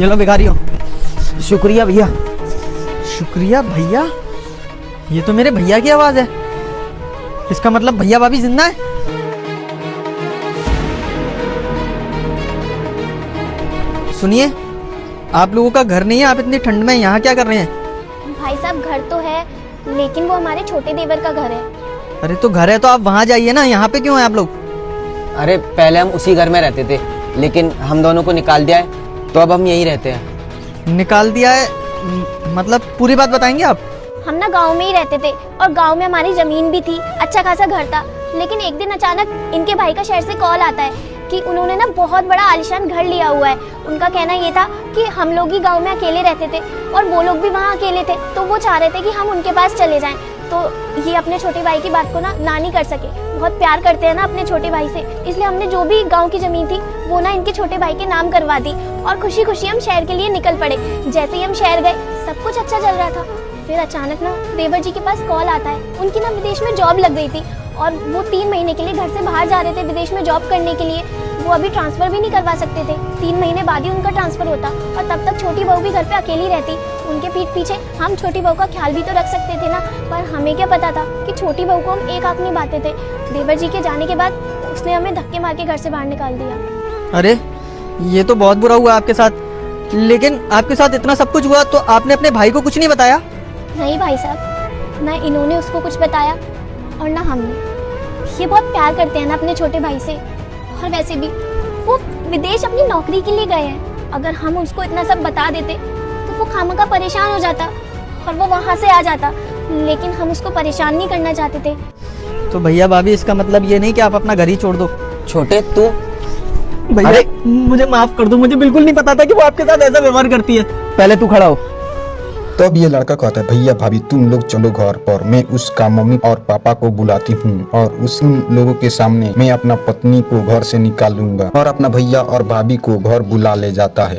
ये लो भिखारी हो। शुक्रिया भैया। शुक्रिया भैया? ये तो मेरे भैया की आवाज है। इसका मतलब भैया भाभी जिंदा है। सुनिए, आप लोगों का घर नहीं है, आप इतनी ठंड में यहाँ क्या कर रहे हैं? भाई साहब घर तो है, लेकिन वो हमारे छोटे देवर का घर है। अरे तो घर है तो आप वहाँ जाइए ना, यहाँ पे क्यों हैं आप लोग? अरे पहले हम उसी घर में रहते थे, लेकिन हम दोनों को निकाल दिया है, तो अब हम यहीं रहते हैं। निकाल दिया है? मतलब पूरी बात बताएंगे आप? हम ना गांव में ही रहते थे और गांव में हमारी जमीन भी थी, अच्छा खासा घर था। लेकिन एक दिन अचानक इनके भाई का शहर से कॉल आता है कि उन्होंने ना बहुत बड़ा आलीशान घर लिया हुआ है। उनका कहना ये था कि हम लोग ही गांव में अकेले रहते थे और वो लोग भी वहाँ अकेले थे, तो वो चाह रहे थे कि हम उनके पास चले जाएं। तो ये अपने छोटे भाई की बात को ना नहीं कर सके। बहुत प्यार करते हैं ना अपने छोटे भाई से, इसलिए हमने जो भी गांव की जमीन थी वो ना इनके छोटे भाई के नाम करवा दी और खुशी खुशी हम शहर के लिए निकल पड़े। जैसे ही हम शहर गए सब कुछ अच्छा चल रहा था, फिर अचानक ना देवर जी के पास कॉल आता है। उनकी ना विदेश में जॉब लग गई थी और वो 3 महीने के लिए घर से बाहर जा रहे थे विदेश में जॉब करने के लिए। वो अभी ट्रांसफ़र भी नहीं करवा सकते थे, 3 महीने बाद ही उनका ट्रांसफ़र होता और तब तक छोटी बहू भी घर पे अकेली रहती। उनके पीठ पीछे हम छोटी बहू का ख्याल भी तो रख सकते थे ना, पर हमें क्या पता था कि छोटी बहू को हम एक आंख नहीं बांधते थे। देवर जी के जाने के बाद उसने हमें धक्के मार के घर से बाहर निकाल दिया। अरे ये तो बहुत बुरा हुआ आपके साथ। लेकिन आपके साथ इतना सब कुछ हुआ तो आपने अपने भाई को कुछ नहीं बताया? नहीं भाई साहब, ना इन्होंने उसको कुछ बताया और ना हमने। ये बहुत प्यार करते हैं ना अपने छोटे भाई से, और वैसे भी वो विदेश अपनी नौकरी के लिए गए हैं। अगर हम उसको इतना सब बता देते तो वो खामखा परेशान हो जाता और वो वहाँ से आ जाता, लेकिन हम उसको परेशान नहीं करना चाहते थे। तो भैया भाभी इसका मतलब ये नहीं कि आप अपना घर ही छोड़ दो? छोटे तू भैया मुझे माफ कर दो, मुझे बिल्कुल नहीं पता था कि वो आपके साथ ऐसा व्यवहार करती है। पहले तू खड़ा हो। तब तो ये लड़का कहता है, भैया भाभी तुम लोग चलो घर पर, मैं उसका मम्मी और पापा को बुलाती हूँ और उस लोगों के सामने मैं अपना पत्नी को घर से निकालूंगा। और अपना भैया और भाभी को घर बुला ले जाता है।